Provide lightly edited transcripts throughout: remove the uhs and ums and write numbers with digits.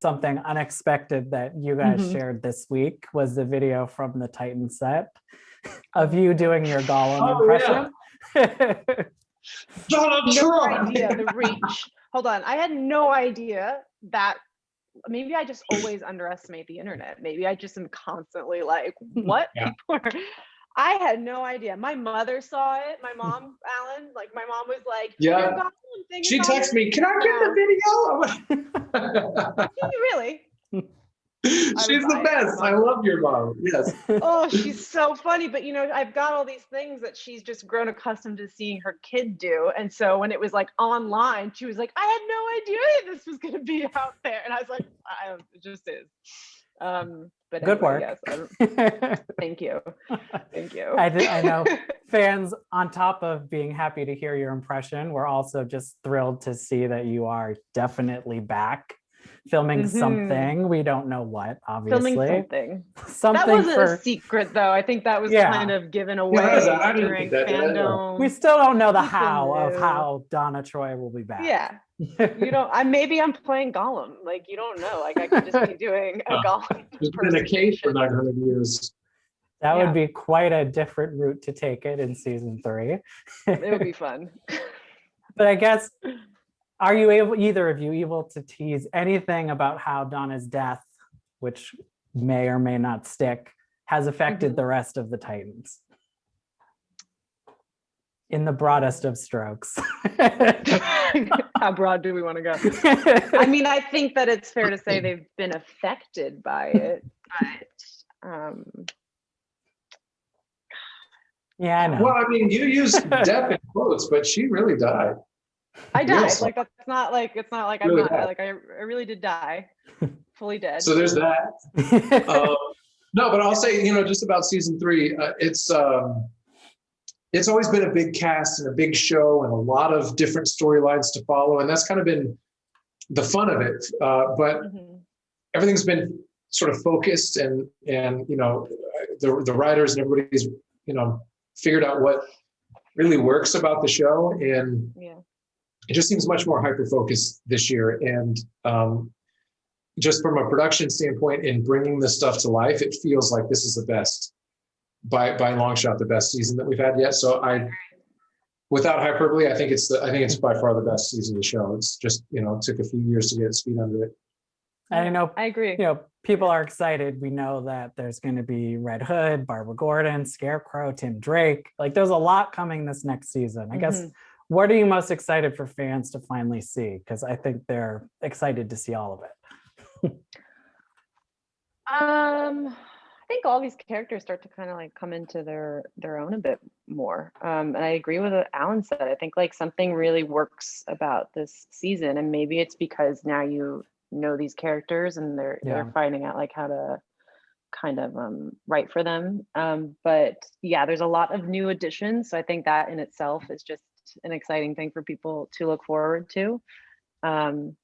something unexpected that you guys shared this week was the video from the Titan set of you doing your Gollum impression. Yeah. Donna No Troy! idea the reach. Hold on. I had no idea that maybe I just always underestimate the internet. Maybe I just am constantly like, what people are. I had no idea. My mother saw it. My mom, Alan, like my mom was like, Yeah. "Your Gollum thing She is on texted me, can I get the video? Do you really? She's the best. I love your mom. Yes. Oh, she's so funny. But you know, I've got all these things that she's just grown accustomed to seeing her kid do. And so when it was like online, she was like, I had no idea this was going to be out there. And I was like, it just is. But good work. Yes, thank you. Thank you. I know fans, on top of being happy to hear your impression, we're also just thrilled to see that you are definitely back filming something. We don't know what, obviously. Filming something. That wasn't a secret, though. I think that was kind of given away during fandom. We still don't know the how Donna Troy will be back. Yeah. You don't. Maybe I'm playing Gollum. Like, you don't know. Like, I could just be doing a Gollum. It's been a cage for 900 years. That would be quite a different route to take it in season 3. It would be fun. But I guess, are you able, either of you, able to tease anything about how Donna's death, which may or may not stick, has affected the rest of the Titans? In the broadest of strokes. How broad do we want to go? I mean, I think that it's fair to say they've been affected by it, but yeah, I know. Well, I mean, you used death in quotes, but she really died. I died. Like, that's not like, it's not like really I'm not like I really did die, fully dead. So there's that. No, but I'll say, you know, just about season 3, it's always been a big cast and a big show and a lot of different storylines to follow, and that's kind of been the fun of it. But everything's been sort of focused, and you know, the writers and everybody's, you know, figured out what really works about the show, and it just seems much more hyper focused this year. And just from a production standpoint, in bringing this stuff to life, it feels like this is the best, by a long shot, the best season that we've had yet. So without hyperbole, I think it's by far the best season of the show. It's just, you know, it took a few years to get its feet under it. And I know, I agree. You know, people are excited. We know that there's going to be Red Hood, Barbara Gordon, Scarecrow, Tim Drake. Like, there's a lot coming this next season. I guess, what are you most excited for fans to finally see? Because I think they're excited to see all of it. I think all these characters start to kind of like come into their own a bit more. And I agree with what Alan said. I think like something really works about this season, and maybe it's because now you know these characters and they're finding out like how to kind of write for them. But yeah, there's a lot of new additions. So I think that in itself is just an exciting thing for people to look forward to. And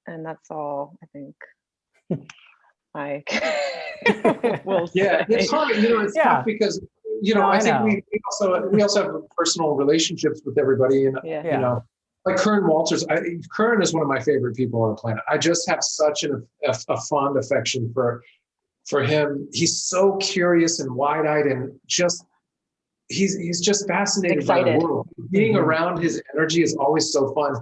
that's all I think. We'll say. It's hard, you know, it's tough because, you know, I think we also have personal relationships with everybody, and you know, like Curran Walters. Curran is one of my favorite people on the planet. I just have such a fond affection for him. He's so curious and wide-eyed, and just he's just fascinated by the world. Being around his energy is always so fun,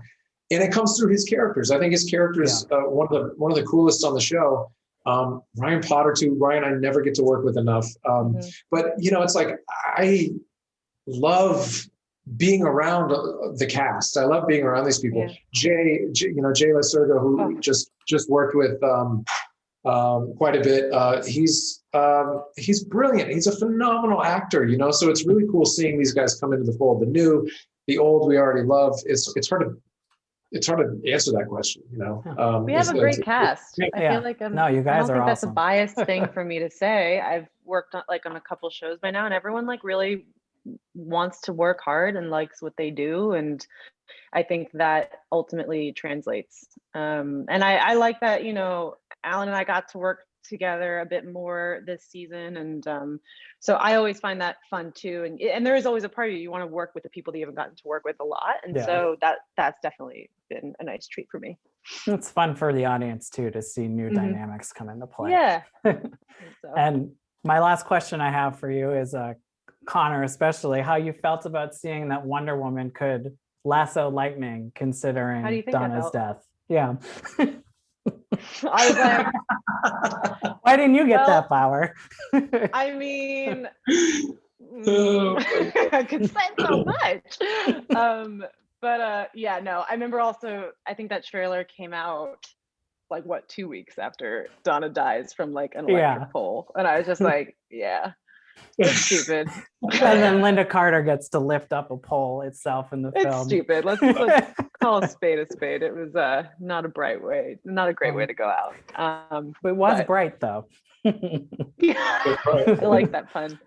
and it comes through his characters. I think his characters one of the coolest on the show. Ryan Potter too. Ryan, I never get to work with enough. But you know, it's like, I love being around the cast. I love being around these people. Jay Lacerda, who just worked with quite a bit. He's brilliant. He's a phenomenal actor, you know, so it's really cool seeing these guys come into the fold. The new, the old, we already love. It's hard to answer that question, you know. We have a great cast. I feel like no, you guys are awesome. That's a biased thing for me to say. I've worked on a couple shows by now, and everyone like really wants to work hard and likes what they do, and I think that ultimately translates. And I like that, you know, Alan and I got to work together a bit more this season. And so I always find that fun too. And there is always a part of you want to work with the people that you haven't gotten to work with a lot. And so that's definitely been a nice treat for me. It's fun for the audience too, to see new dynamics come into play. Yeah. And my last question I have for you is, Conor, especially, how you felt about seeing that Wonder Woman could lasso lightning, considering Donna's death. Yeah. I was like, why didn't you get that power? I mean, I could say so much. But yeah, no, I remember also, I think that trailer came out like 2 weeks after Donna dies from like an electric pole. And I was just like, yeah, it's stupid. And then Linda Carter gets to lift up a pole itself in the film. It's stupid. Let's call a spade a spade. It was not a great way to go out. It was bright though. I like that pun.